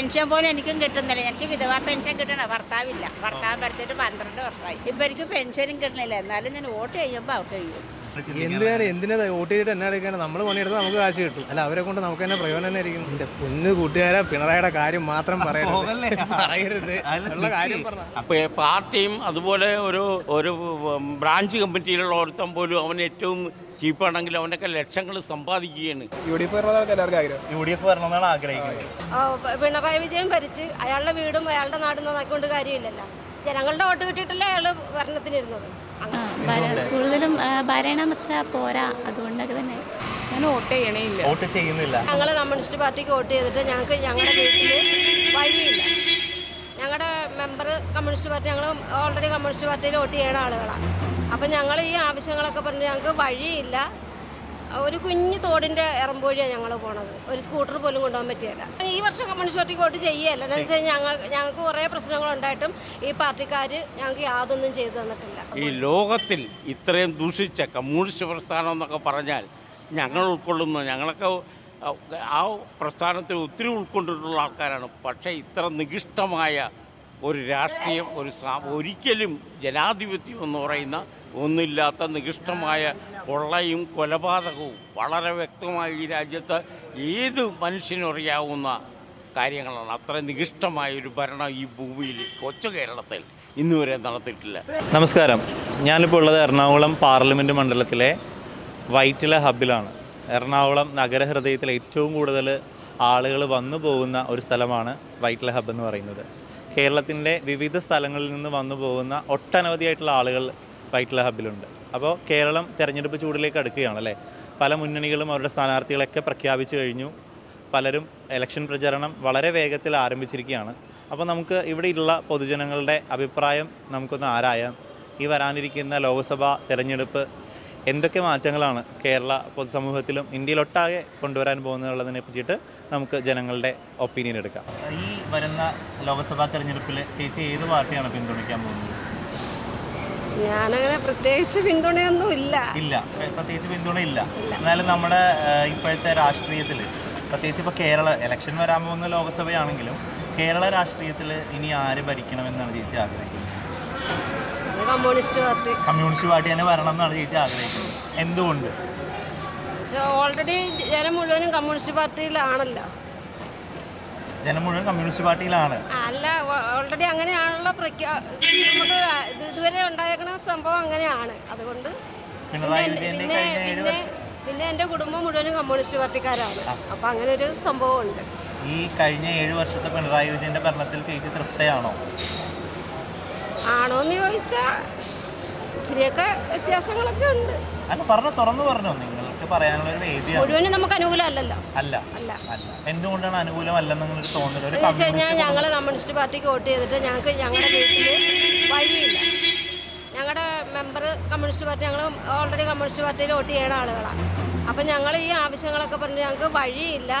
Pension പോലും എനിക്കും കിട്ടുന്നില്ല. എനിക്ക് വിധവാ പെൻഷൻ കിട്ടണം. ഭർത്താവില്ല. ഭർത്താവ് മരിച്ചിട്ട് 12 വർഷമായി. ഇപ്പം എനിക്ക് പെൻഷനും കിട്ടണില്ല. എന്നാലും ഞാൻ വോട്ട് ചെയ്യുമ്പോൾ ഔട്ട് ചെയ്യും. എന്തിനാ വോട്ട് ചെയ്തിട്ട് എന്നാ എടുക്കാനാണ്? നമ്മൾ പണിയെടുത്താൽ നമുക്ക് കാശ് കിട്ടും. അല്ല, അവരെ കൊണ്ട് നമുക്ക് തന്നെ പ്രയോജനം തന്നെ ആയിരിക്കും. എൻ്റെ പൊന്ന് കൂട്ടുകാരെ, പിണറായിയുടെ കാര്യം മാത്രം പറയരുത്. അപ്പോൾ പാർട്ടിയും അതുപോലെ ഒരു ബ്രാഞ്ച് കമ്മിറ്റിയിലുള്ള ഒരുത്തം പോലും അവൻ ഏറ്റവും ചീപ്പാണെങ്കിൽ അവനൊക്കെ ലക്ഷങ്ങൾ സമ്പാദിക്കുകയാണ്. UDF വരണമെന്നാണ് ആഗ്രഹിക്കുന്നത്. പിണറായി വിജയൻ ഭരിച്ച് അയാളുടെ വീടും അയാളുടെ നാടും നന്നാക്കിക്കൊണ്ട് കാര്യമില്ലല്ലോ. ജനങ്ങളുടെ വോട്ട് കിട്ടിയിട്ടല്ലേ അയാൾ ഭരണത്തിനിരുന്നത്. കൂടുതലും ഭരണം അത്ര പോരാ, അതുകൊണ്ടൊക്കെ തന്നെ ഞാൻ വോട്ട് ചെയ്യുന്നില്ല. ഞങ്ങൾ കമ്മ്യൂണിസ്റ്റ് പാർട്ടിക്ക് വോട്ട് ചെയ്തിട്ട് ഞങ്ങൾക്ക് ഞങ്ങളുടെ വീട്ടിൽ വഴിയില്ല. ഞങ്ങളുടെ മെമ്പർ കമ്മ്യൂണിസ്റ്റ് പാർട്ടി, ഞങ്ങൾ ഓൾറെഡി കമ്മ്യൂണിസ്റ്റ് പാർട്ടിയിൽ വോട്ട് ചെയ്യുന്ന ആളുകളാണ്. അപ്പം ഞങ്ങൾ ഈ ആവശ്യങ്ങളൊക്കെ പറഞ്ഞ് ഞങ്ങൾക്ക് വഴിയില്ല. ഒരു കുഞ്ഞു തോടിൻ്റെ ഇറമ്പോഴിയാണ് ഞങ്ങൾ പോണത്. ഒരു സ്കൂട്ടർ പോലും കൊണ്ടുപോകാൻ പറ്റിയല്ല. ഈ വർഷം കമ്മ്യൂണിസ്റ്റ് പാർട്ടിക്ക് വോട്ട് ചെയ്യുകയല്ല. എന്താണെന്ന് വെച്ച് കഴിഞ്ഞാൽ ഞങ്ങൾക്ക് കുറേ പ്രശ്നങ്ങളുണ്ടായിട്ടും ഈ പാർട്ടിക്കാർ ഞങ്ങൾക്ക് യാതൊന്നും ചെയ്തു തന്നിട്ടില്ല. ഈ ലോകത്തിൽ ഇത്രയും ദൂഷിച്ച കമ്മ്യൂണിസ്റ്റ് പ്രസ്ഥാനം എന്നൊക്കെ പറഞ്ഞാൽ ഞങ്ങൾ ഞങ്ങളൊക്കെ ആ പ്രസ്ഥാനത്തിൽ ഒത്തിരി ഉൾക്കൊണ്ടിട്ടുള്ള ആൾക്കാരാണ്. പക്ഷേ ഇത്ര നികിഷ്ടമായ ഒരു രാഷ്ട്രീയം, ഒരിക്കലും ജനാധിപത്യം എന്ന് പറയുന്ന ഒന്നില്ലാത്ത നികിഷ്ടമായ കൊള്ളയും കൊലപാതകവും വളരെ വ്യക്തമായി ഈ രാജ്യത്ത് ഏത് മനുഷ്യനും അറിയാവുന്ന കാര്യങ്ങളാണ്. അത്ര നികിഷ്ടമായ ഒരു ഭരണം ഈ ഭൂമിയിൽ, കൊച്ചു കേരളത്തിൽ ഇന്നുവരെ നടത്തിയിട്ടില്ല. നമസ്കാരം, ഞാനിപ്പോൾ ഉള്ളത് എറണാകുളം പാർലമെൻറ്റ് മണ്ഡലത്തിലെ വൈറ്റില ഹബ്ബിലാണ്. എറണാകുളം നഗരഹൃദയത്തിൽ ഏറ്റവും കൂടുതൽ ആളുകൾ വന്നു പോകുന്ന ഒരു സ്ഥലമാണ് വൈറ്റില ഹബ്ബ് എന്ന് പറയുന്നത്. കേരളത്തിൻ്റെ വിവിധ സ്ഥലങ്ങളിൽ നിന്ന് വന്നു പോകുന്ന ഒട്ടനവധിയായിട്ടുള്ള ആളുകൾ വൈറ്റില ഹബ്ബിലുണ്ട്. അപ്പോൾ കേരളം തെരഞ്ഞെടുപ്പ് ചൂടിലേക്ക് അടുക്കുകയാണല്ലേ. പല മുന്നണികളും അവരുടെ സ്ഥാനാർത്ഥികളൊക്കെ പ്രഖ്യാപിച്ചു കഴിഞ്ഞു. പലരും ഇലക്ഷൻ പ്രചരണം വളരെ വേഗത്തിൽ ആരംഭിച്ചിരിക്കുകയാണ്. അപ്പോൾ നമുക്ക് ഇവിടെയുള്ള പൊതുജനങ്ങളുടെ അഭിപ്രായം നമുക്കൊന്ന് ആരായാം. ഈ വരാനിരിക്കുന്ന ലോക്സഭാ തെരഞ്ഞെടുപ്പ് എന്തൊക്കെ മാറ്റങ്ങളാണ് കേരള പൊതുസമൂഹത്തിലും ഇന്ത്യയിലൊട്ടാകെ കൊണ്ടുവരാൻ പോകുന്നതിനെ പറ്റിയിട്ട് നമുക്ക് ജനങ്ങളുടെ ഒപ്പീനിയൻ എടുക്കാം. ഈ വരുന്ന ലോക്സഭാ തെരഞ്ഞെടുപ്പിൽ ചേച്ചി ഏത് പാർട്ടിയാണ് പിന്തുണയ്ക്കാൻ പോകുന്നത്? ഞാനങ്ങനെ പ്രത്യേകിച്ച് പിന്തുണയൊന്നും ഇല്ല. പ്രത്യേകിച്ച് പിന്തുണ ഇല്ല. എന്നാലും നമ്മുടെ ഇപ്പോഴത്തെ രാഷ്ട്രീയത്തിൽ, പ്രത്യേകിച്ച് ഇപ്പോൾ കേരള ഇലക്ഷൻ വരാൻ പോകുന്ന ലോക്സഭയാണെങ്കിലും കേരള രാഷ്ട്രീയത്തിൽ ഇനി ആര് ഭരിക്കണമെന്നാണ് ചേച്ചി ആഗ്രഹിക്കുന്നത്? കമ്മ്യൂണിസ്റ്റ് പാർട്ടി തന്നെ വരണം എന്നാണ് ചേച്ചി ആഗ്രഹിക്കുന്നത്. എന്തുകൊണ്ട്? ഓൾറെഡി ജനം മുഴുവനും കമ്മ്യൂണിസ്റ്റ് പാർട്ടിയിലാണല്ലോ. ജനം മുഴുവൻ കമ്മ്യൂണിസ്റ്റ് പാർട്ടിയിലാണ്. അല്ല, ഓൾറെഡി അങ്ങനെയാണല്ലോ. നമുക്ക് ഇതുവരെ ഉണ്ടായിരിക്കുന്ന സംഭവം അങ്ങനെയാണ്. അതുകൊണ്ട് പിന്നെ എൻ്റെ കുടുംബം മുഴുവനും കമ്മ്യൂണിസ്റ്റ് പാർട്ടിക്കാരാണ്. അപ്പം അങ്ങനെ ഒരു സംഭവം ഉണ്ട്. ഈ കഴിഞ്ഞ 7 വർഷത്തെ പിണറായി വിജയന്റെ ഭരണത്തിൽ ചേച്ചി തൃപ്തയാണോ? ആണോന്ന് ചോദിച്ചാൽ ശരിയൊക്കെ വ്യത്യാസങ്ങളൊക്കെ ഉണ്ട്. തുറന്നു പറഞ്ഞോ, നിങ്ങൾക്ക് പറയാനുള്ള ഒരു വേദിയാണ്. മുഴുവനും നമുക്ക് അനുകൂലമല്ലല്ലോ. അല്ല. എന്തുകൊണ്ടാണ് അനുകൂലമല്ലെന്നൊരു തോന്നൽ? ഞങ്ങൾ കമ്മ്യൂണിസ്റ്റ് പാർട്ടിക്ക് വോട്ട് ചെയ്തിട്ട് ഞങ്ങൾക്ക് ഞങ്ങളുടെ വീട്ടിൽ വഴിയില്ല. ഞങ്ങളുടെ മെമ്പർ കമ്മ്യൂണിസ്റ്റ് പാർട്ടി, ഞങ്ങൾ ഓൾറെഡി കമ്മ്യൂണിസ്റ്റ് പാർട്ടിയിൽ വോട്ട് ചെയ്യുന്ന ആളുകളാണ്. അപ്പം ഞങ്ങൾ ഈ ആവശ്യങ്ങളൊക്കെ പറഞ്ഞ് ഞങ്ങൾക്ക് വഴിയില്ല.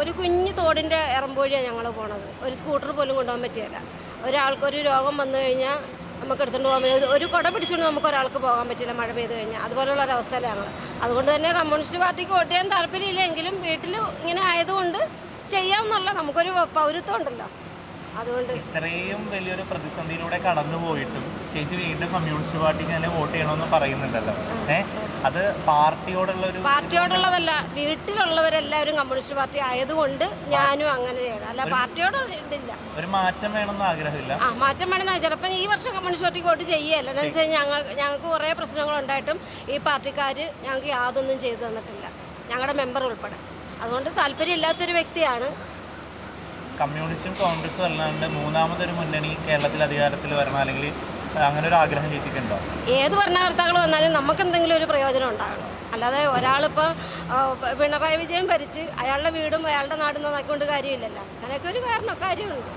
ഒരു കുഞ്ഞു തോടിൻ്റെ ഇറമ്പോഴിയാണ് ഞങ്ങൾ പോണത്. ഒരു സ്കൂട്ടർ പോലും കൊണ്ടുപോകാൻ പറ്റിയല്ല. ഒരാൾക്കൊരു രോഗം വന്നു കഴിഞ്ഞാൽ നമുക്ക് എടുത്തുകൊണ്ട് പോകാൻ പറ്റില്ല. ഒരു കുട പിടിച്ചുകൊണ്ട് നമുക്ക് ഒരാൾക്ക് പോകാൻ പറ്റില്ല മഴ പെയ്ത് കഴിഞ്ഞാൽ. അതുപോലുള്ള ഒരവസ്ഥയിലാണ്. അതുകൊണ്ട് തന്നെ കമ്മ്യൂണിസ്റ്റ് പാർട്ടിക്ക് വോട്ട് ചെയ്യാൻ താല്പര്യമില്ലെങ്കിലും വീട്ടിൽ ഇങ്ങനെ ആയതുകൊണ്ട് ചെയ്യാമെന്നുള്ള നമുക്കൊരു പൗരത്വം ഉണ്ടല്ലോ. അതുകൊണ്ട് ഇത്രയും വലിയൊരു പ്രതിസന്ധിയിലൂടെ കടന്നുപോയിട്ടും ചേച്ചി വീണ്ടും കമ്മ്യൂണിസ്റ്റ് പാർട്ടിക്ക് തന്നെ വോട്ട് ചെയ്യണമെന്ന് പറയുന്നുണ്ടല്ലോ. അത് പാർട്ടിയോടുള്ളതല്ല, വീട്ടിലുള്ളവരെല്ലാവരും കമ്മ്യൂണിസ്റ്റ് പാർട്ടി ആയതുകൊണ്ട് ഞാനും അങ്ങനെ ചെയ്യണം. അല്ല, പാർട്ടിയോട് ഇതില്ല. ഒരു മാറ്റം വേണമെന്ന് ആഗ്രഹമില്ല. മാറ്റം വേണമെന്ന് ചിലപ്പോൾ ഈ വർഷം കമ്മ്യൂണിസ്റ്റ് പാർട്ടിക്ക് വോട്ട് ചെയ്യുകയല്ല. എന്താണെന്ന് വെച്ച് കഴിഞ്ഞാൽ ഞങ്ങൾക്ക് കുറേ പ്രശ്നങ്ങളുണ്ടായിട്ടും ഈ പാർട്ടിക്കാർ ഞങ്ങൾക്ക് യാതൊന്നും ചെയ്തു തന്നിട്ടില്ല, ഞങ്ങളുടെ മെമ്പർ ഉൾപ്പെടെ. അതുകൊണ്ട് താല്പര്യമില്ലാത്തൊരു വ്യക്തിയാണ്. കമ്മ്യൂണിസ്റ്റും കോൺഗ്രസും അല്ലാണ്ട് മൂന്നാമതൊരു മുന്നണി കേരളത്തിൽ അധികാരത്തിൽ വരണം, അല്ലെങ്കിൽ അങ്ങനെ ഒരു ആഗ്രഹം ചേച്ചിക്കുണ്ടോ? ഏത് ഭരണകർത്താക്കൾ വന്നാലും നമുക്ക് എന്തെങ്കിലും ഒരു പ്രയോജനം ഉണ്ടാകണം. അല്ലാതെ ഒരാളിപ്പോൾ പിണറായി വിജയൻ ഭരിച്ച് അയാളുടെ വീടും അയാളുടെ നാടും നന്നാക്കിക്കൊണ്ട് കാര്യമില്ലല്ലോ. അങ്ങനെയൊക്കെ ഒരു കാര്യമുണ്ട്.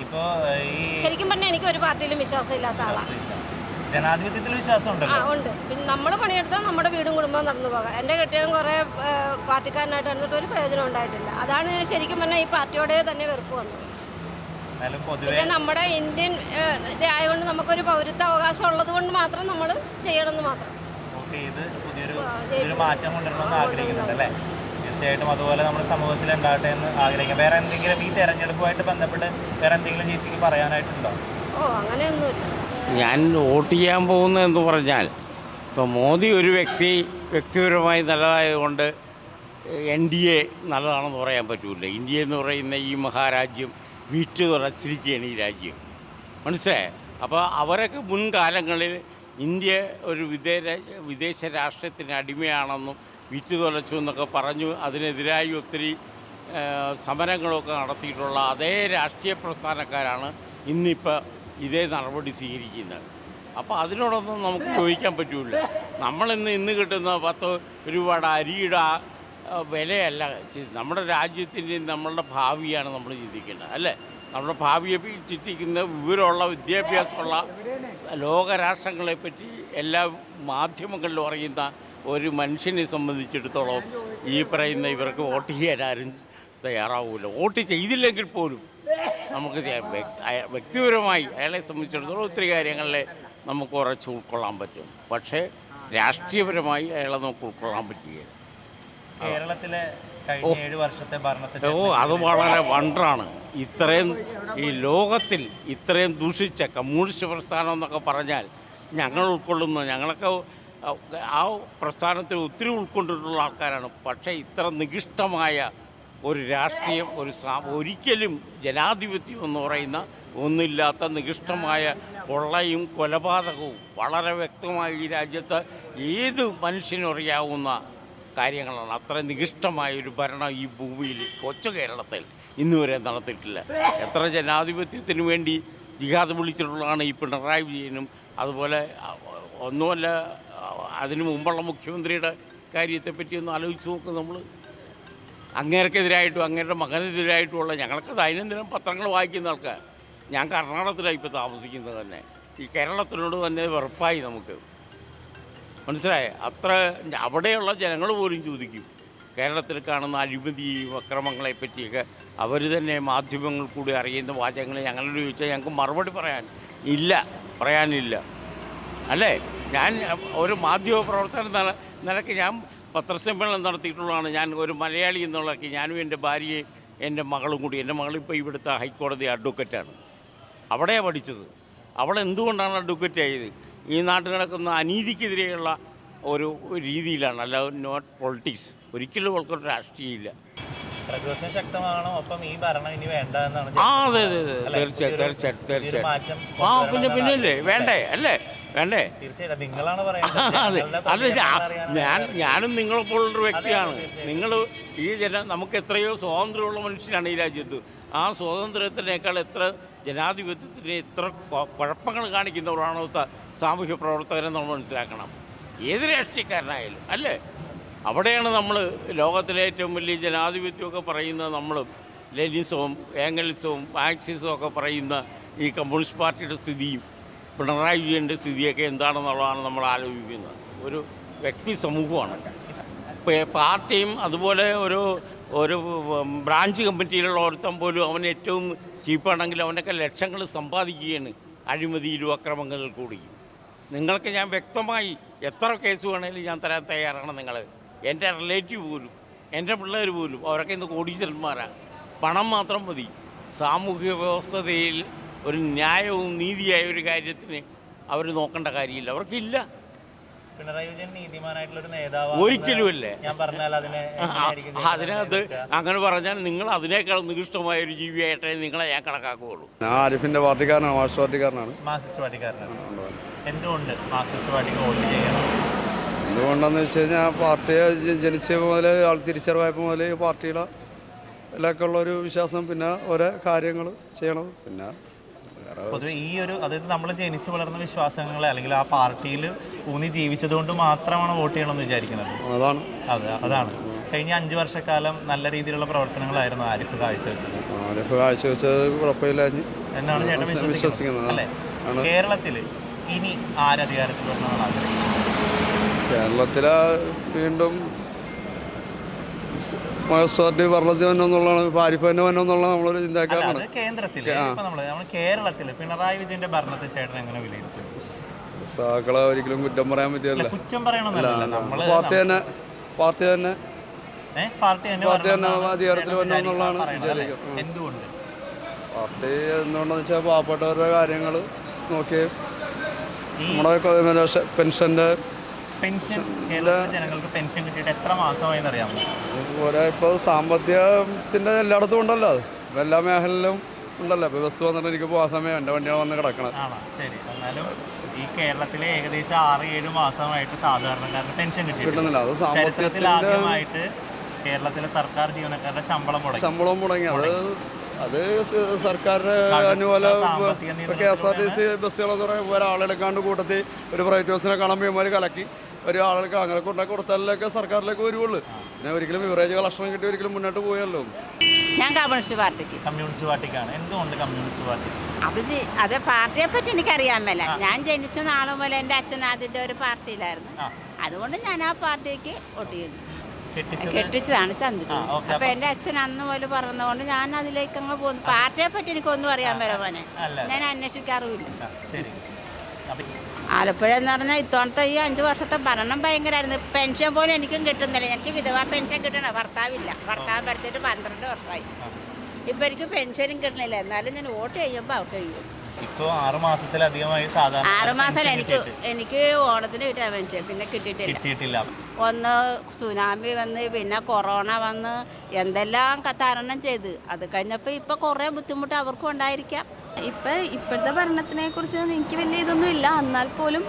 ഇപ്പോൾ ശരിക്കും പറഞ്ഞാൽ എനിക്ക് ഒരു പാർട്ടിയിലും വിശ്വാസം ഇല്ലാത്ത ആളാണ്. ജനാധിപത്യത്തിൽ വിശ്വാസം ഉണ്ടല്ലോ. ഉണ്ട്. പിന്നെ നമ്മൾ പണിയെടുത്താൽ നമ്മുടെ വീടും കുടുംബവും നടന്നു പോകാം. എൻ്റെ കെട്ടിയവൻ കുറേ പാർട്ടിക്കാരനായിട്ട് നടന്നിട്ട് ഒരു പ്രയോജനം ഉണ്ടായിട്ടില്ല. അതാണ് ശരിക്കും പറഞ്ഞാൽ ഈ പാർട്ടിയോടെ തന്നെ വെറുപ്പ് വന്നത്. പിന്നെ നമ്മുടെ ഇന്ത്യൻ ആയതുകൊണ്ട് നമുക്കൊരു പൗരത്വ അവകാശം ഉള്ളത് കൊണ്ട് മാത്രം നമ്മൾ ചെയ്യണമെന്ന് മാത്രം. മാറ്റം കൊണ്ടുവരണമെന്ന് ആഗ്രഹിക്കുന്നുണ്ട് അല്ലേ? തീർച്ചയായിട്ടും അതുപോലെ നമ്മുടെ സമൂഹത്തിൽ ഉണ്ടാകട്ടെ എന്ന് ആഗ്രഹിക്കാം. വേറെ എന്തെങ്കിലും ഈ തെരഞ്ഞെടുപ്പുമായിട്ട് ബന്ധപ്പെട്ട് വേറെ എന്തെങ്കിലും ചേച്ചിക്ക് പറയാനായിട്ടുണ്ടോ? അങ്ങനെയൊന്നുമില്ല. ഞാൻ വോട്ട് ചെയ്യാൻ പോകുന്നതെന്ന് പറഞ്ഞാൽ ഇപ്പോൾ മോദി ഒരു വ്യക്തിപരമായി നല്ലതായതുകൊണ്ട് NDA നല്ലതാണെന്ന് പറയാൻ പറ്റില്ല. ഇന്ത്യ എന്ന് പറയുന്ന ഈ മഹാരാജ്യം വീറ്റ് തുറച്ചിരിക്കുകയാണ് ഈ രാജ്യം, മനസ്സിലായേ? അപ്പോൾ അവരൊക്കെ മുൻകാലങ്ങളിൽ ഇന്ത്യ ഒരു വിദേശ രാഷ്ട്രത്തിന് അടിമയാണെന്നും വിറ്റ് തുലച്ചു എന്നൊക്കെ പറഞ്ഞു അതിനെതിരായി ഒത്തിരി സമരങ്ങളൊക്കെ നടത്തിയിട്ടുള്ള അതേ രാഷ്ട്രീയ പ്രസ്ഥാനക്കാരാണ് ഇന്നിപ്പോൾ ഇതേ നടപടി സ്വീകരിക്കുന്നത്. അപ്പോൾ അതിനോടൊന്നും നമുക്ക് യോജിക്കാൻ പറ്റില്ല. ഇന്ന് കിട്ടുന്ന 10 രൂപയുടെ അരിയുടെ വിലയല്ല നമ്മുടെ രാജ്യത്തിൻ്റെയും നമ്മളുടെ ഭാവിയാണ് നമ്മൾ ചിന്തിക്കേണ്ടത്, അല്ലേ? നമ്മുടെ ഭാവിയെ ചിന്തിക്കുന്ന വിവരമുള്ള വിദ്യാഭ്യാസമുള്ള ലോകരാഷ്ട്രങ്ങളെപ്പറ്റി എല്ലാ മാധ്യമങ്ങളിലും അറിയുന്ന ഒരു മനുഷ്യനെ സംബന്ധിച്ചിടത്തോളം ഈ പറയുന്ന ഇവർക്ക് വോട്ട് ചെയ്യാൻ ആരും തയ്യാറാവില്ല. വോട്ട് ചെയ്തില്ലെങ്കിൽ പോലും നമുക്ക് വ്യക്തിപരമായി അയാളെ സംബന്ധിച്ചിടത്തോളം ഒത്തിരി കാര്യങ്ങളിൽ നമുക്ക് ഉറച്ച് ഉൾക്കൊള്ളാൻ പറ്റും. പക്ഷേ രാഷ്ട്രീയപരമായി അയാളെ നമുക്ക് ഉൾക്കൊള്ളാൻ പറ്റുകയില്ല. കേരളത്തിലെ കഴിഞ്ഞ 7 വർഷത്തെ ഭരണത്തെ അത് വളരെ വണ്ടറാണ്. ഈ ലോകത്തിൽ ഇത്രയും ദൂഷിച്ച കമ്മ്യൂണിസ്റ്റ് പ്രസ്ഥാനം എന്നൊക്കെ പറഞ്ഞാൽ ഞങ്ങൾ ഉൾക്കൊള്ളുന്ന ഞങ്ങളൊക്കെ ആ പ്രസ്ഥാനത്തിൽ ഒത്തിരി ഉൾക്കൊണ്ടിട്ടുള്ള ആൾക്കാരാണ്. പക്ഷേ ഇത്ര നികിഷ്ടമായ ഒരു രാഷ്ട്രീയം ഒരിക്കലും ജനാധിപത്യം എന്ന് പറയുന്ന ഒന്നില്ലാത്ത നികിഷ്ടമായ കൊള്ളയും കൊലപാതകവും വളരെ വ്യക്തമായി ഈ രാജ്യത്ത് ഏത് മനുഷ്യനും അറിയാവുന്ന കാര്യങ്ങളാണ്. അത്ര നികിഷ്ടമായൊരു ഭരണം ഈ ഭൂമിയിൽ കൊച്ചു കേരളത്തിൽ ഇന്നുവരെ നടത്തിയിട്ടില്ല. എത്ര ജനാധിപത്യത്തിന് വേണ്ടി ജിഹാദ് വിളിച്ചിട്ടുള്ളതാണ് ഈ പിണറായി വിജയനും. അതുപോലെ ഒന്നുമല്ല, അതിനു മുമ്പുള്ള മുഖ്യമന്ത്രിയുടെ കാര്യത്തെപ്പറ്റി ഒന്ന് ആലോചിച്ച് നോക്കും. നമ്മൾ അങ്ങേർക്കെതിരായിട്ടും അങ്ങേരുടെ മകനെതിരായിട്ടുമുള്ള ഞങ്ങൾക്ക് ദൈനംദിനം പത്രങ്ങൾ വായിക്കുന്ന ആൾക്കാർ. ഞാൻ കർണാടകത്തിലാണ് ഇപ്പോൾ താമസിക്കുന്നത് തന്നെ. ഈ കേരളത്തിനോട് തന്നെ വെറുപ്പായി നമുക്ക്, മനസ്സിലായേ? അത്ര അവിടെയുള്ള ജനങ്ങൾ പോലും ചോദിക്കും കേരളത്തിൽ കാണുന്ന അഴിമതിയും അക്രമങ്ങളെ പറ്റിയൊക്കെ. അവർ തന്നെ മാധ്യമങ്ങൾ കൂടി അറിയുന്ന വാചകങ്ങൾ ഞങ്ങളോട് ചോദിച്ചാൽ ഞങ്ങൾക്ക് മറുപടി പറയാനില്ല, അല്ലേ? ഞാൻ ഒരു മാധ്യമ പ്രവർത്തന നിലയ്ക്ക് ഞാൻ പത്രസമ്മേളനം നടത്തിയിട്ടുള്ളതാണ്. ഞാൻ ഒരു മലയാളി എന്നുള്ളതൊക്കെ ഞാനും എൻ്റെ ഭാര്യയും എൻ്റെ മകളും കൂടി. എൻ്റെ മകളിപ്പോൾ ഇവിടുത്തെ ഹൈക്കോടതി അഡ്വക്കറ്റാണ്, അവിടെയാണ് പഠിച്ചത്. അവളെന്തുകൊണ്ടാണ് അഡ്വക്കറ്റ് ആയത്? ഈ നാട്ടിൽ നടക്കുന്ന അനീതിക്കെതിരെയുള്ള ഒരു രീതിയിലാണ്, അല്ല നോട്ട് പൊളിറ്റിക്സ്. ഒരിക്കലും അവൾക്കൊരു രാഷ്ട്രീയമില്ല. പ്രതിപക്ഷം ശക്തമാണോ? അപ്പം ഈ ഭരണം ഇനി വേണ്ട എന്നാണ്? അതെ തീർച്ചയായിട്ടും. പിന്നല്ലേ വേണ്ടേ? തീർച്ചയായിട്ടും നിങ്ങളാണ് പറയുന്നത്. ഞാനും നിങ്ങളെപ്പോലുള്ളൊരു വ്യക്തിയാണ്. നിങ്ങൾ നമുക്ക് എത്രയോ സ്വാതന്ത്ര്യമുള്ള മനുഷ്യരാണ് ഈ രാജ്യത്ത്. ആ സ്വാതന്ത്ര്യത്തിനേക്കാൾ എത്ര ജനാധിപത്യത്തിന് എത്ര കുഴപ്പങ്ങൾ കാണിക്കുന്നവരാണോ സാമൂഹ്യ പ്രവർത്തകരെ നമ്മൾ മനസ്സിലാക്കണം. ഏത് രാഷ്ട്രീയക്കാരനായാലും, അല്ലേ? അവിടെയാണ് നമ്മൾ ലോകത്തിലെ ഏറ്റവും വലിയ ജനാധിപത്യമൊക്കെ പറയുന്ന നമ്മളും ലെനിസവും ഏംഗലിസവും മാർക്സിസവും ഒക്കെ പറയുന്ന ഈ കമ്മ്യൂണിസ്റ്റ് പാർട്ടിയുടെ സ്ഥിതിയും പിണറായി വിജയൻ്റെ സ്ഥിതിയൊക്കെ എന്താണെന്നുള്ളതാണ് നമ്മൾ ആലോചിക്കുന്നത്. ഒരു വ്യക്തി സമൂഹമാണ് പാർട്ടിയും. അതുപോലെ ഒരു ബ്രാഞ്ച് കമ്മിറ്റിയിലുള്ള ഒരുത്തം പോലും അവൻ ഏറ്റവും ചീപ്പാണെങ്കിൽ അവനൊക്കെ ലക്ഷങ്ങൾ സമ്പാദിക്കുകയാണ് അഴിമതിയിലും അക്രമങ്ങളിൽ കൂടി. നിങ്ങൾക്ക് ഞാൻ വ്യക്തമായി എത്ര കേസ് വേണമെങ്കിലും ഞാൻ തരാൻ തയ്യാറാണ്. നിങ്ങൾ എൻ്റെ റിലേറ്റീവ് പോലും എൻ്റെ പിള്ളേർ പോലും അവരൊക്കെ ഇന്ന് കോടീശ്വരന്മാരാണ്. പണം മാത്രം മതി. സാമൂഹിക വ്യവസ്ഥതയിൽ ഒരു ന്യായവും നീതിയായ ഒരു കാര്യത്തിന് അവർ നോക്കേണ്ട കാര്യമില്ല, അവർക്കില്ല. പിണറായി വിജയൻ നീതിമാനായിട്ടുള്ളൊരു നേതാവ് ഒരിക്കലുമല്ലേ? ഞാൻ പറഞ്ഞാൽ അതിനകത്ത് അങ്ങനെ പറഞ്ഞാൽ നിങ്ങൾ അതിനേക്കാൾ നികൃഷ്ടമായ ഒരു ജീവിയായിട്ടേ നിങ്ങളെ ഞാൻ കണക്കാക്കുകയുള്ളൂ. ഞാൻ ആരിഫിൻ്റെ പാർട്ടിക്കാരനാണ്, മാർക്സിസ്റ്റ് പാർട്ടിക്കാരനാണ്. മാർക്സിസ്റ്റ് പാർട്ടിക്കാരനാണ്. എന്തുകൊണ്ട് മാർക്സിസ്റ്റ് പാർട്ടിക്ക് വോട്ട് ചെയ്യണം? എന്തുകൊണ്ടാന്ന് വെച്ച് കഴിഞ്ഞാൽ പാർട്ടിയെ ജനിച്ച മുതൽ ആൾ തിരിച്ചറിവായപ്പോൾ മുതൽ പാർട്ടിയുടെ എല്ലാവർക്കും ഉള്ളൊരു വിശ്വാസം, പിന്നെ ഓരോ കാര്യങ്ങൾ ചെയ്യണം. പിന്നെ പൊതുവെ ഈ ഒരു അതായത് നമ്മൾ ജനിച്ചു വളർന്ന വിശ്വാസങ്ങളെ അല്ലെങ്കിൽ ആ പാർട്ടിയിൽ ഊന്നി ജീവിച്ചത് കൊണ്ട് മാത്രമാണ് വോട്ട് ചെയ്യണമെന്ന് വിചാരിക്കുന്നത്. അതാണ് കഴിഞ്ഞ 5 വർഷക്കാലം നല്ല രീതിയിലുള്ള പ്രവർത്തനങ്ങളായിരുന്നു ആരിഫ് കാഴ്ചവെച്ചത്. കുഴപ്പമില്ല എന്നാണ് ചേട്ടൻ വിശ്വസിക്കുന്നത്, അല്ലേ? കേരളത്തിൽ ഇനി ആരധികാരത്തിൽ വരണമെന്നാണ് ആഗ്രഹിക്കുന്നത്? കേരളത്തിലെ വീണ്ടും മാർക്സിസ്റ്റ് ഭരണത്തിൽ വന്നെന്നുള്ളതാണ്, ആരിഫ് തന്നെ വന്നെന്നുള്ള നമ്മളൊരു ചിന്താക്കാരാണ്. കേന്ദ്രത്തിൽ നമ്മൾ കേരളത്തിൽ പിണറായി വിജയന്റെ ഭരണത്തെ ചേട്ടൻ എങ്ങനെ വിലയിരുത്തും? സഹാക്കളെ ഒരിക്കലും കുറ്റം പറയാൻ പറ്റില്ല. കുറ്റം പറയണമെന്നല്ല, പാർട്ടി തന്നെ പാർട്ടി തന്നെ പാർട്ടി തന്നെ വരണമെന്നാണ് അധികാരത്തിൽ ചേട്ടൻ വരണമെന്നുള്ളതാണ് പറയുന്നത് അല്ലേ? വിചാരിക്കുന്നത്. എന്തുകൊണ്ട്? പാർട്ടി എന്തുകൊണ്ടെന്ന് വെച്ചാൽ പാവപ്പെട്ടവരുടെ കാര്യങ്ങൾ നോക്കി ഈ നമ്മുടെ പെൻഷൻ്റെ പെൻഷൻ കേരളത്തിലെ ജനങ്ങൾക്ക് പെൻഷൻ കിട്ടിയിട്ട് എത്ര മാസമായെന്ന് അറിയാമോ? അതുപോലെ ഇപ്പോൾ സാമ്പത്തികത്തിൻ്റെ എല്ലായിടത്തും ഉണ്ടല്ലോ അത്. ഇപ്പം എല്ലാ മേഖലയിലും ഉണ്ടല്ലോ. ഇപ്പോൾ ബസ് വന്നിട്ട് എനിക്ക് പോകാൻ സമയം എൻ്റെ വണ്ടിയാണ് വന്ന് കിടക്കണം. ആണോ? ശരി. എന്നാലും ഈ കേരളത്തിലെ ഏകദേശം 6-7 മാസമായിട്ട് സാധാരണക്കാരന് പെൻഷൻ കിട്ടുന്നില്ല. അത് ചരിത്രത്തിൽ സാമ്പത്തികത്തിൻ്റെ ആദ്യമായിട്ട് കേരളത്തിലെ സർക്കാർ ജീവനക്കാരുടെ ശമ്പളം മുടങ്ങി. അത് സർക്കാരിൻ്റെ അനുകൂല K S R T C ബസ്സുകളെന്ന് പറയുമ്പോൾ ഒരാളെടുക്കാണ്ട് കൂട്ടത്തിൽ ഒരു പ്രൈവറ്റ് ബസ്സിനെ കാണുമ്പോൾ ഇവന്മാർ കലക്കി ഒരാൾക്ക് അങ്ങനെ കൊണ്ടാക്കി കൊടുത്താലൊക്കെ സർക്കാരിലേക്ക് വരുവുള്ളൂ. പിന്നെ ഒരിക്കലും ബിവറേജ് കളക്ഷൻ കിട്ടി ഒരിക്കലും മുന്നോട്ട് പോയല്ലോ. ഞാൻ കമ്മ്യൂണിസ്റ്റ് പാർട്ടിക്ക്. കമ്മ്യൂണിസ്റ്റ് പാർട്ടിക്കാണ്. എന്തുകൊണ്ട് കമ്മ്യൂണിസ്റ്റ് പാർട്ടി? അത് പാർട്ടിയെ പറ്റി എനിക്കറിയാൻ മേല. ഞാൻ ജനിച്ച നാളെ മുതൽ എൻ്റെ അച്ഛൻ അതിൻ്റെ ഒരു പാർട്ടിയിലായിരുന്നു. അതുകൊണ്ട് ഞാൻ ആ പാർട്ടിക്ക് വോട്ട് ചെയ്യുന്നു. കെട്ടിച്ചതാണ് ചന്ദ്രൻ. അപ്പൊ എൻ്റെ അച്ഛൻ അന്ന് പോലെ പറഞ്ഞതുകൊണ്ട് ഞാൻ അതിലേക്ക് അങ്ങ് പോകുന്നു. പാർട്ടിയെ പറ്റി എനിക്കൊന്നും അറിയാൻ മേല മോനെ. ഞാൻ അന്വേഷിക്കാറുമില്ല. ആലപ്പുഴ എന്ന് പറഞ്ഞാൽ ഇത്തവണത്തെ ഈ 5 വർഷത്തെ ഭരണം ഭയങ്കരമായിരുന്നു. പെൻഷൻ പോലും എനിക്കും കിട്ടുന്നില്ല. എനിക്ക് വിധവാ പെൻഷൻ കിട്ടണ ഭർത്താവില്ല. ഭർത്താവ് ഭരത്തിട്ട് 12 വർഷമായി. ഇപ്പം എനിക്ക് പെൻഷനും കിട്ടണില്ല. എന്നാലും ഞാൻ വോട്ട് ചെയ്യുമ്പോൾ ഔട്ട് ചെയ്യും. ഇപ്പോൾ 6 മാസത്തിലധികമായി സാധാരണ 6 മാസം എനിക്ക് ഓണത്തിന് കിട്ടിയ പെൻഷൻ പിന്നെ കിട്ടിയിട്ടില്ല. ഒന്ന് സുനാമി വന്ന് പിന്നെ കൊറോണ വന്ന് എന്തെല്ലാം തരണം ചെയ്ത് അത് കഴിഞ്ഞപ്പോൾ ഇപ്പം കുറേ ബുദ്ധിമുട്ട് അവർക്കും ഉണ്ടായിരിക്കാം. ഇപ്പോഴത്തെ ഭരണത്തിനെ കുറിച്ച് എനിക്ക് വലിയ ഇതൊന്നും ഇല്ല. എന്നാൽ പോലും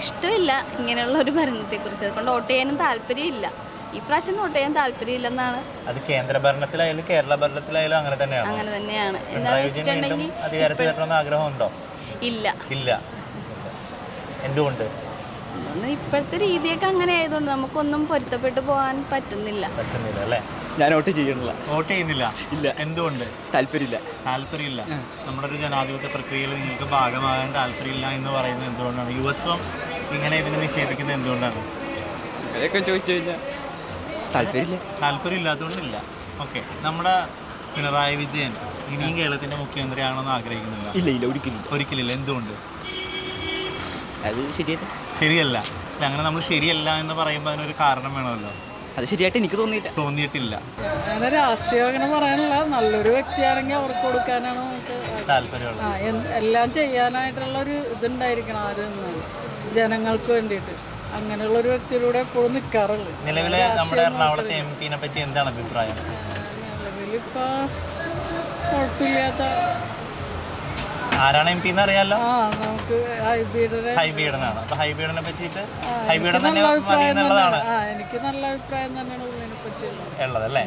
ഇഷ്ടമില്ല ഇങ്ങനെയുള്ള ഒരു ഭരണത്തെക്കുറിച്ച്. അതുകൊണ്ട് വോട്ട് ചെയ്യാനും താല്പര്യമില്ല. ഈ പ്രാവശ്യം വോട്ട് ചെയ്യാൻ താല്പര്യമില്ലെന്നാണ്. അത് കേന്ദ്ര ഭരണത്തിലായാലും കേരള ഭരണത്തിലായാലും അങ്ങനെ തന്നെയാണ്. എന്താണെന്ന് വെച്ചിട്ടുണ്ടെങ്കിൽ അധികാരത്തിൽ വരണമെന്ന് ആഗ്രഹമുണ്ടോ? ഇല്ല. എന്തുകൊണ്ട്? ഇപ്പോഴത്തെ രീതിയൊക്കെ അങ്ങനെ ആയതുകൊണ്ട് നമുക്കൊന്നും പൊരുത്തപ്പെട്ടു പോകാൻ പറ്റുന്നില്ല അല്ലേ? ഞാൻ വോട്ട് ചെയ്യണില്ല. വോട്ട് ചെയ്യുന്നില്ല? ഇല്ല. എന്തുകൊണ്ട്? താല്പര്യമില്ല. നമ്മുടെ ഒരു ജനാധിപത്യ പ്രക്രിയയിൽ നിങ്ങൾക്ക് ഭാഗമാകാൻ താല്പര്യമില്ല എന്ന് പറയുന്നത് എന്തുകൊണ്ടാണ്? യുവത്വം ഇങ്ങനെ ഇതിനെ നിഷേധിക്കുന്നത് എന്തുകൊണ്ടാണ്? ഇവരെയൊക്കെ ചോദിച്ചു കഴിഞ്ഞാൽ താല്പര്യമില്ലാത്തതുകൊണ്ടില്ല. ഓക്കെ. നമ്മുടെ പിണറായി വിജയൻ ഇനിയും കേരളത്തിന്റെ മുഖ്യമന്ത്രിയാണെന്ന് ആഗ്രഹിക്കുന്നില്ല? ഇല്ല. ഒരിക്കലില്ല. എന്തുകൊണ്ട്? അത് ശരിയല്ല. അങ്ങനെ നമ്മൾ ശരിയല്ല എന്ന് പറയുമ്പോൾ അതിനൊരു കാരണം വേണമല്ലോ. അത് ശരിയായിട്ട് എനിക്ക് തോന്നിയിട്ടില്ല. അങ്ങനെ രാഷ്ട്രീയം അങ്ങനെ പറയാനില്ല. നല്ലൊരു വ്യക്തിയാണെങ്കിൽ അവർക്ക് കൊടുക്കാനാണ് നമുക്ക് താല്പര്യമുള്ളത്. എല്ലാം ചെയ്യാനായിട്ടുള്ളൊരു ഇതുണ്ടായിരിക്കണം. ആരും ജനങ്ങൾക്ക് വേണ്ടിയിട്ട് അങ്ങനെയുള്ളൊരു വ്യക്തിയിലൂടെ എപ്പോഴും നിൽക്കാറുള്ളൂ. നിലവിലെ നമ്മുടെ എറണാകുളത്തെ MP നെ പറ്റി എന്താണ് അഭിപ്രായം? നിലവിലിപ്പോൾ കുഴപ്പമില്ലാത്ത ആരാണ് MP എന്ന് അറിയാലോ? നമുക്ക് ഹൈബീഡനാണ്. അപ്പൊ ഹൈബീഡനെ പറ്റിയിട്ട് എനിക്ക് നല്ല അഭിപ്രായം തന്നെയാണ് ഇതിനെ പറ്റിയുള്ളത് ഉള്ളതല്ലേ?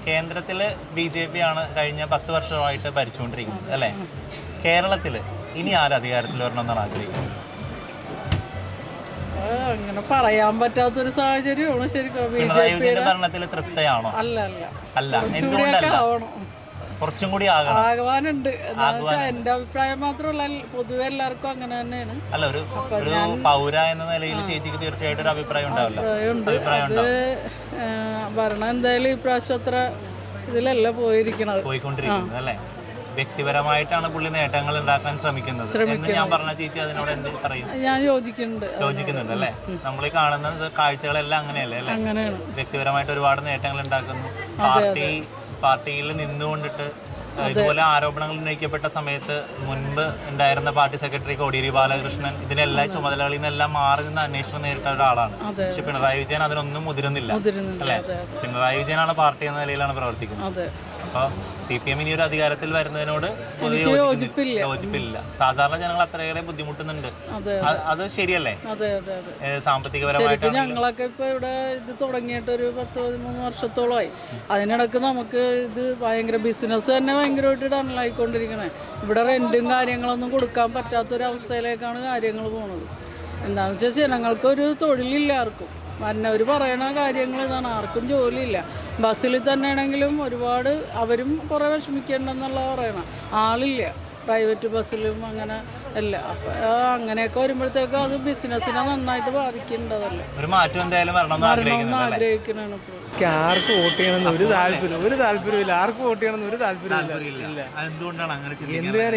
കേന്ദ്രത്തില് BJP ആണ് കഴിഞ്ഞ 10 വർഷമായിട്ട് ഭരിച്ചുകൊണ്ടിരിക്കുന്നത് അല്ലേ? കേരളത്തില് ഇനി ആര് അധികാരത്തിൽ വരണമെന്നാണ് ആഗ്രഹിക്കുന്നത്? അങ്ങനെ പറയാൻ പറ്റാത്തൊരു സാഹചര്യമാണ് ശരിക്കും. BJPയുടെ ഭരണത്തിൽ തൃപ്തയാണോ? അല്ല. എന്തുകൊണ്ടല്ല? കുറച്ചും കൂടി ആകാനുണ്ട്. എന്റെ അഭിപ്രായം മാത്രമല്ല, പൊതുവെ എല്ലാവർക്കും അങ്ങനെ തന്നെയാണ്. അല്ല, ഒരു പൗര എന്ന നിലയിൽ ചേച്ചിക്ക് തീർച്ചയായിട്ടും ഒരു അഭിപ്രായം ഉണ്ടാവില്ല. അത് ഭരണം എന്തായാലും ഈ പ്രാവശ്യം അത്ര ഇതിലല്ല പോയിക്കൊണ്ടിരിക്കുന്നത് അല്ലേ? വ്യക്തിപരമായിട്ടാണ് പുള്ളി നേട്ടങ്ങൾ ഉണ്ടാക്കാൻ ശ്രമിക്കുന്നത് എന്ന് ഞാൻ പറഞ്ഞ ചേച്ചി അതിനോട് എന്ത് പറയും? ഞാൻ യോജിക്കുന്നുണ്ട് അല്ലേ? നമ്മൾ ഈ കാണുന്നത് കാഴ്ചകളെല്ലാം അങ്ങനെയല്ലേ അല്ലേ? വ്യക്തിപരമായിട്ട് ഒരുപാട് നേട്ടങ്ങൾ ഉണ്ടാക്കുന്നു. പാർട്ടിയിൽ നിന്നുകൊണ്ടിട്ട് ഇതുപോലെ ആരോപണങ്ങൾ ഉന്നയിക്കപ്പെട്ട സമയത്ത് മുൻപ് ഉണ്ടായിരുന്ന പാർട്ടി സെക്രട്ടറി കോടിയേരി ബാലകൃഷ്ണൻ ഇതിനെല്ലാം ചുമതലകളിൽ നിന്നെല്ലാം മാറി നിന്ന് അന്വേഷണം നേരിട്ട ഒരാളാണ്. പക്ഷെ പിണറായി വിജയൻ അതിനൊന്നും മുതിരുന്നില്ല അല്ലേ? പിണറായി വിജയനാണ് പാർട്ടി എന്ന നിലയിലാണ് പ്രവർത്തിക്കുന്നത്. അപ്പോൾ CPM ഇനി ഒരു അധികാരത്തിൽ വരുന്നതിനോട് യോജിപ്പില്ല. സാധാരണ ജനങ്ങൾ അത്രയേറെ ബുദ്ധിമുട്ടുന്നുണ്ട്. അത് ശരിയല്ലേ? സാമ്പത്തികപരമായിട്ട് ഞങ്ങളൊക്കെ ഇപ്പൊ ഇവിടെ ഇത് തുടങ്ങിയിട്ട് ഒരു 10-13 വർഷത്തോളമായി. അതിനിടക്ക് നമുക്ക് ഇത് ഭയങ്കര ബിസിനസ് തന്നെ ഭയങ്കരമായിട്ട് ഡണ്ണായിക്കൊണ്ടിരിക്കണേ. ഇവിടെ റെന്റും കാര്യങ്ങളൊന്നും കൊടുക്കാൻ പറ്റാത്തൊരവസ്ഥയിലേക്കാണ് കാര്യങ്ങൾ പോണത്. എന്താണെന്ന് വെച്ചാൽ ജനങ്ങൾക്കൊരു തൊഴിലില്ല ആർക്കും. വന്നവർ പറയണ കാര്യങ്ങൾ ഇതാണ്, ആർക്കും ജോലിയില്ല. ബസ്സിൽ തന്നെ ആണെങ്കിലും ഒരുപാട് അവരും കുറേ വിഷമിക്കേണ്ടെന്നുള്ള പറയണം. ആളില്ല പ്രൈവറ്റ് ബസ്സിലും അങ്ങനെ അല്ല. അപ്പം അങ്ങനെയൊക്കെ വരുമ്പോഴത്തേക്കും അത് ബിസിനസ്സിനെ നന്നായിട്ട് ബാധിക്കേണ്ടതല്ലേ. ഒരു മാറ്റം എന്തായാലും വരണമെന്ന് ആഗ്രഹിക്കണാണ് ഇപ്പോൾ. ആർക്ക് വോട്ട് ചെയ്യണമെന്ന് ഒരു താല്പര്യമില്ല. ആർക്ക് വോട്ട് ചെയ്യണമെന്ന് ഒരു താല്പര്യമില്ല.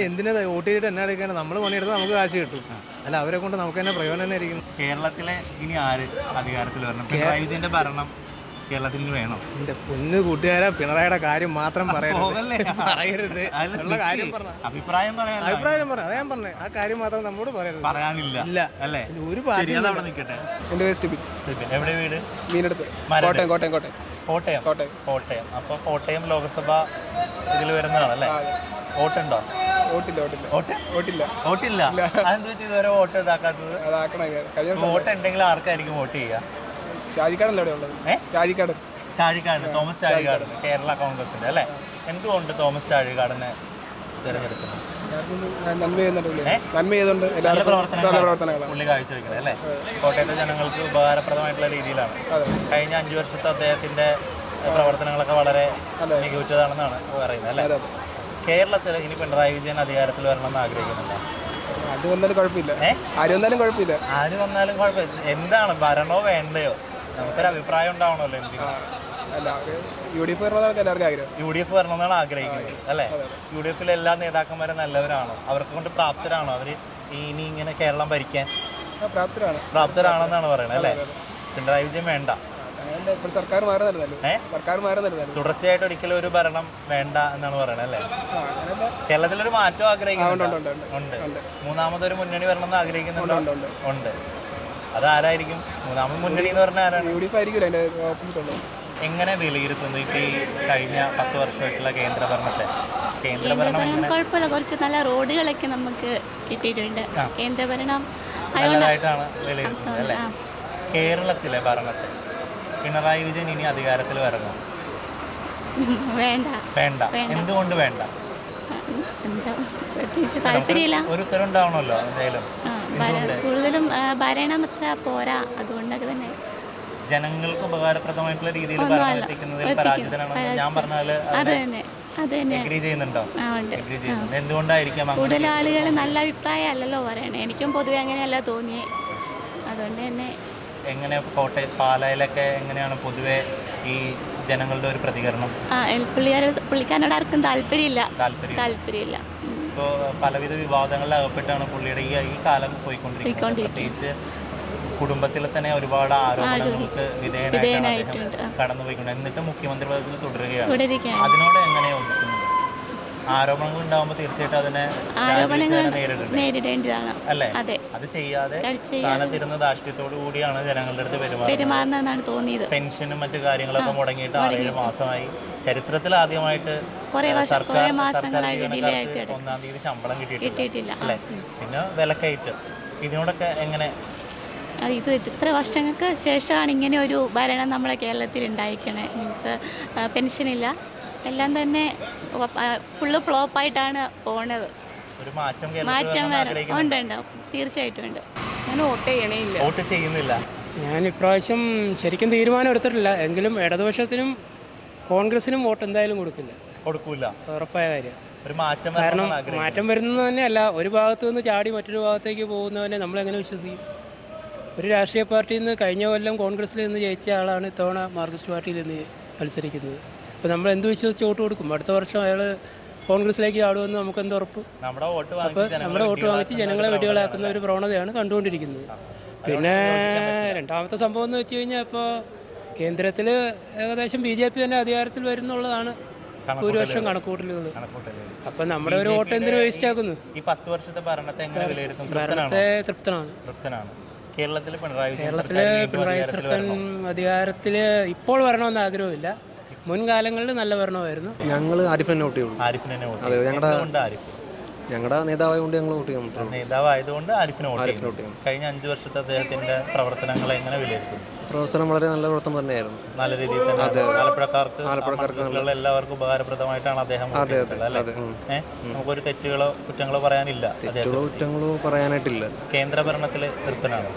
എന്തിനാ വോട്ട് ചെയ്തിട്ട് എന്നാ എടുക്കാനാണ്? നമ്മൾ പണിയെടുത്താൽ നമുക്ക് കാശ് കിട്ടും. അല്ല, അവരെ കൊണ്ട് നമുക്ക് തന്നെ പ്രയോജനം തന്നെ ഇരിക്കുന്നു. കേരളത്തിലെ ഇനി ആര് അധികാരത്തിൽ വരണം? പിണറായി വിജയന്റെ ഭരണം കേരളത്തിൽ ഇനി വേണോ? എൻ്റെ പൊന്ന് കൂട്ടുകാരാ, പിണറായിയുടെ കാര്യം മാത്രം പറയരുത്. ഉള്ള കാര്യം പറഞ്ഞ അഭിപ്രായം പറയാൻ അഭിപ്രായം പറഞ്ഞ അതാ ഞാൻ പറഞ്ഞത്. ആ കാര്യം മാത്രം നമ്മോട് പറയരുത്. പറയാനില്ല ഇല്ല അല്ലേ? ഒരു ശരി, അതവിടെ നിൽക്കട്ടെ. എൻ്റെ വേസ്റ്റ് എവിടെ വീട്? മീനെടുത്ത് കോട്ടയം. കോട്ടയം കോട്ടയം കോട്ടയം കോട്ടയം കോട്ടയം. അപ്പോൾ കോട്ടയം ലോക്സഭ ഇതിൽ വരുന്നതാണല്ലേ? വോട്ടുണ്ടോ? വോട്ടില്ല വോട്ടില്ല വോട്ടില്ല. അതെന്ത് പറ്റി ഇതുവരെ വോട്ട് ഇതാക്കാത്തത്? വോട്ട് ഉണ്ടെങ്കിൽ ആർക്കായിരിക്കും വോട്ട് ചെയ്യുക? ചാഴിക്കാടല്ലേ അവിടെ ഉള്ളത്? ചാഴിക്കാട് തോമസ് ചാഴികാടൻ, കേരള കോൺഗ്രസിന്റെ അല്ലേ? എന്തുകൊണ്ട് തോമസ് ചാഴികാടനെ തിരഞ്ഞെടുക്കുന്നത്? നല്ല പ്രവർത്തനങ്ങൾ പുള്ളി കാഴ്ചവെക്കുന്നത് അല്ലേ? കോട്ടയത്തെ ജനങ്ങൾക്ക് ഉപകാരപ്രദമായിട്ടുള്ള രീതിയിലാണ്. കഴിഞ്ഞ 5 വർഷത്തെ അദ്ദേഹത്തിന്റെ പ്രവർത്തനങ്ങളൊക്കെ വളരെ മികവുറ്റതാണെന്നാണ് പറയുന്നത് അല്ലേ? കേരളത്തിൽ ഇനി പിണറായി വിജയൻ അധികാരത്തിൽ വരണമെന്ന് ആഗ്രഹിക്കുന്നില്ല? ആര് വന്നാലും കുഴപ്പമില്ല. ആര് വന്നാലും കുഴപ്പമില്ല. എന്താണ്, വരണോ വേണ്ടയോ? നമുക്കൊരു അഭിപ്രായം ഉണ്ടാവണമല്ലോ. എന്തിനാ UDF വരണമെന്നാണ് ആഗ്രഹിക്കുന്നത് അല്ലേ? UDFിലെ എല്ലാ നേതാക്കന്മാരും നല്ലവരാണോ? അവർക്ക് കൊണ്ട് പ്രാപ്തരാണോ? അവർ ഇനി ഇങ്ങനെ കേരളം ഭരിക്കാൻ പ്രാപ്തരാണെന്നാണ് പറയുന്നത് അല്ലേ? പിണറായി വിജയൻ വേണ്ട, തുടർച്ചയായിട്ട് ഒരിക്കലും ഒരു ഭരണം വേണ്ട എന്നാണ് പറയുന്നത് അല്ലേ? കേരളത്തിലൊരു മാറ്റം ആഗ്രഹിക്കുന്നുണ്ട്. മൂന്നാമതൊരു മുന്നണി വരണമെന്ന് ആഗ്രഹിക്കുന്നുണ്ടോ? ഉണ്ട്. അതാരായിരിക്കും മൂന്നാമത് മുന്നണി എന്ന് പറഞ്ഞാൽ ആരാണ്? എങ്ങനെ വിലയിരുത്തുന്നു ഇപ്പം ഈ കഴിഞ്ഞ 10 വർഷമായിട്ടുള്ള കേന്ദ്രഭരണം? കുഴപ്പമില്ല, കുറച്ച് നല്ല റോഡുകളൊക്കെ നമുക്ക് കിട്ടിയിട്ടുണ്ട്. കേന്ദ്രഭരണം നല്ലതായിട്ടാണ് വിലയിരുത്തുന്നത് അല്ലേ? കേരളത്തിലെ ഭരണത്തെ പിണറായി വിജയൻ ഇനി അധികാരത്തിൽ വരണം? വേണ്ട. എന്തുകൊണ്ട് വേണ്ട? താല്പര്യമില്ല. ഒരു ഉത്തരം ഉണ്ടാവണമല്ലോ എന്തായാലും. കൂടുതലും ഭരണം അത്ര പോരാ, അതുകൊണ്ടൊക്കെ തന്നെ. ജനങ്ങൾക്ക് ഉപകാരപ്രദമായിട്ടുള്ള രീതിയിൽ ഭരണം എത്തിക്കുന്നതിൽ പരാജിതനാണെന്ന് ഞാൻ പറഞ്ഞാൽ എഗ്രി ചെയ്യുന്നുണ്ടോ? എന്തുകൊണ്ടായിരിക്കാം? കൂടുതൽ ആളുകൾ നല്ല അഭിപ്രായം അല്ലല്ലോ പറയണേ. എനിക്കും പൊതുവെ അങ്ങനെയല്ല തോന്നിയേ, അതുകൊണ്ട് തന്നെ. എങ്ങനെ കോട്ടയം പാലായിലൊക്കെ എങ്ങനെയാണ് പൊതുവെ ഈ ജനങ്ങളുടെ ഒരു പ്രതികരണം? പുള്ളിക്കാരനോട് ആർക്കും താല്പര്യമില്ല. ഇപ്പോൾ പലവിധ വിവാദങ്ങളിൽ അകപ്പെട്ടാണ് പുള്ളിയുടെ ഈ കാലം പോയിക്കൊണ്ടിരിക്കുന്നത്. പ്രത്യേകിച്ച് കുടുംബത്തിൽ തന്നെ ഒരുപാട് ആരോപണങ്ങൾക്ക് വിധേയനായിട്ടുണ്ട്, കടന്നുപോയിക്കൊണ്ട്. എന്നിട്ട് മുഖ്യമന്ത്രി പദത്തിൽ തുടരുകയാണ്. അതിനോട് എങ്ങനെ യോജിക്കുന്നത്? ആരോപണങ്ങൾ ഉണ്ടാകുമ്പോൾ തീർച്ചയായിട്ടും അതിനെ നേരിടേണ്ടതാണ് അല്ലേ? അത് ചെയ്യാതെ സ്ഥാനത്തിരുന്ന ധാർഷ്ട്യത്തോടു കൂടിയാണ് ജനങ്ങളുടെ അടുത്ത് പെരുമാറുന്നതെന്നാണ് തോന്നിയത്. പെൻഷനും മറ്റു കാര്യങ്ങളൊക്കെ മുടങ്ങിയിട്ട് 6-7 മാസമായി. ചരിത്രത്തിൽ ആദ്യമായിട്ട് സർക്കാർ 1-ാം തീയതി ശമ്പളം കിട്ടിയിട്ടില്ല അല്ലേ? പിന്നെ വിലക്കയറ്റം, ഇതിനോടൊക്കെ എങ്ങനെ? ഇത് ഇത്ര വർഷങ്ങൾക്ക് ശേഷമാണ് ഇങ്ങനെ ഒരു ഭരണം നമ്മുടെ കേരളത്തിൽ ഉണ്ടായിരിക്കണേ. മീൻസ് പെൻഷനില്ല, എല്ലാം തന്നെ ഫുള്ള് ഫ്ലോപ്പായിട്ടാണ് പോണത്. മാറ്റം വരാം. ഉണ്ട്, തീർച്ചയായിട്ടും ഉണ്ട്. ഞാൻ വോട്ട് ചെയ്യുന്നില്ല. ഞാൻ ഇപ്രാവശ്യം ശരിക്കും തീരുമാനം എടുത്തിട്ടില്ല. എങ്കിലും ഇടതുപക്ഷത്തിനും കോൺഗ്രസിനും വോട്ട് എന്തായാലും കൊടുക്കില്ല, ഉറപ്പായ കാര്യം. കാരണം മാറ്റം വരുന്നത് തന്നെയല്ല, ഒരു ഭാഗത്തു നിന്ന് ചാടി മറ്റൊരു ഭാഗത്തേക്ക് പോകുന്നവനെ നമ്മളെങ്ങനെ വിശ്വസിക്കും? ഒരു രാഷ്ട്രീയ പാർട്ടിയിൽ നിന്ന് കഴിഞ്ഞ കൊല്ലം കോൺഗ്രസിൽ നിന്ന് ജയിച്ച ആളാണ് ഇത്തവണ മാർക്സിസ്റ്റ് പാർട്ടിയിൽ നിന്ന് മത്സരിക്കുന്നത്. അപ്പോൾ നമ്മൾ എന്ത് വിശ്വസിച്ച് വോട്ട് കൊടുക്കും? അടുത്ത വർഷം അയാൾ കോൺഗ്രസിലേക്ക് ആടുമെന്ന് നമുക്ക് എന്ത് ഉറപ്പ്? അപ്പോൾ നമ്മുടെ വോട്ട് വാങ്ങിച്ച് ജനങ്ങളെ വെടികളാക്കുന്ന ഒരു പ്രവണതയാണ് കണ്ടുകൊണ്ടിരിക്കുന്നത്. പിന്നെ രണ്ടാമത്തെ സംഭവം എന്ന് വെച്ച് കഴിഞ്ഞാൽ ഇപ്പോൾ കേന്ദ്രത്തിൽ ഏകദേശം BJP തന്നെ അധികാരത്തിൽ വരുന്നുള്ളതാണ് ഭൂരിപക്ഷം കണക്കൂട്ടലുകൾ. അപ്പം നമ്മുടെ ഒരു വോട്ട് എന്തിനു വേസ്റ്റ് ആക്കുന്നു? ഈ 10 വർഷത്തെ ഭരണത്തെ തൃപ്തനാണ്. കേരളത്തിലെ പിണറായി സർക്കാർ അധികാരത്തിൽ ഇപ്പോൾ വരണമെന്ന് ആഗ്രഹമില്ല. മുൻകാലങ്ങളിൽ നല്ല ഭരണമായിരുന്നു. ഞങ്ങൾ ആരിഫിനെ വോട്ട് ചെയ്യുള്ളൂ. അതെ, ഞങ്ങളുടെ നേതാവായതുകൊണ്ട് ഞങ്ങൾ വോട്ട് ചെയ്യും. നേതാവായതുകൊണ്ട് ആരിഫിനെ വോട്ട് ചെയ്യും. കഴിഞ്ഞ 5 വർഷത്തെ അദ്ദേഹത്തിന്റെ പ്രവർത്തനങ്ങളെ എങ്ങനെ വിലയിരുത്തും? പ്രവർത്തനം വളരെ നല്ല പ്രവർത്തനം തന്നെയായിരുന്നു. നല്ല രീതിയിൽ തന്നെ ആലപ്പുഴക്കാർക്ക് എല്ലാവർക്കും ഉപകാരപ്രദമായിട്ടാണ് അദ്ദേഹം. നമുക്കൊരു തെറ്റുകളോ കുറ്റങ്ങളോ പറയാനില്ല. കുറ്റങ്ങളോ പറയാനായിട്ടില്ല. കേന്ദ്ര ഭരണത്തിൽ തൃപ്തനാണ്?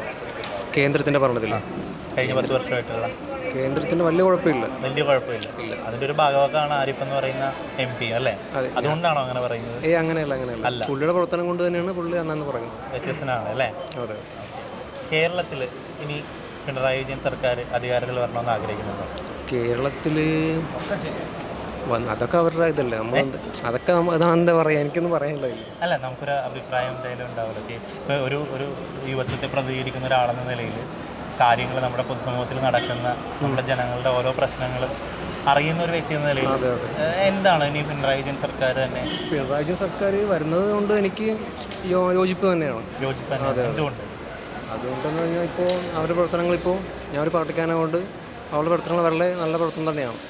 കേന്ദ്രത്തിന്റെ ഭരണത്തിൽ കഴിഞ്ഞ 10 വർഷമായിട്ടുള്ള കേന്ദ്രത്തിന് വലിയ കുഴപ്പമില്ല. അതിന്റെ ഒരു ഭാഗമാണ് ആരിഫ് എന്ന് പറയുന്ന MP അല്ലേ? അതുകൊണ്ടാണോ അങ്ങനെ പറയുന്നത്? അങ്ങനെയല്ല. പുള്ളിയുടെ പ്രവർത്തനം കൊണ്ട് തന്നെയാണ് പുള്ളി അന്നു പറഞ്ഞത്. വ്യത്യസ്തനാണ് അല്ലേ? അതെ. കേരളത്തിൽ ഇനി പിണറായി വിജയൻ സർക്കാർ അധികാരത്തിൽ വരണമെന്ന് ആഗ്രഹിക്കുന്നുണ്ടോ? കേരളത്തിൽ അതൊക്കെ അവരുടെ ഇതല്ലേ, അതൊക്കെ എന്താ പറയാ, എനിക്കൊന്നും പറയാനില്ല. അല്ല, നമുക്കൊരു അഭിപ്രായം എന്തായാലും ഉണ്ടാവില്ല. ഇപ്പോൾ ഒരു യുവത്വത്തെ പ്രതികരിക്കുന്ന ഒരാളെന്ന നിലയിൽ കാര്യങ്ങൾ നമ്മുടെ പൊതുസമൂഹത്തിൽ നടക്കുന്ന നമ്മുടെ ജനങ്ങളുടെ ഓരോ പ്രശ്നങ്ങളും അറിയുന്ന ഒരു വ്യക്തി എന്ന നിലയിൽ എന്താണ് ഇനി പിണറായി വിജയൻ സർക്കാർ തന്നെ പിണറായി വിജയൻ സർക്കാർ വരുന്നത് കൊണ്ട് എനിക്ക് യോജിപ്പ് തന്നെയാണ്. എന്തുകൊണ്ട്? അതുകൊണ്ടെന്ന് പറഞ്ഞാൽ ഇപ്പോൾ അവരുടെ പ്രവർത്തനങ്ങളിപ്പോൾ ഞാൻ ഒരു പാർട്ടിക്കാരനെ കൊണ്ട് അവരുടെ പ്രവർത്തനങ്ങൾ വളരെ നല്ല പ്രവർത്തനം തന്നെയാണ്.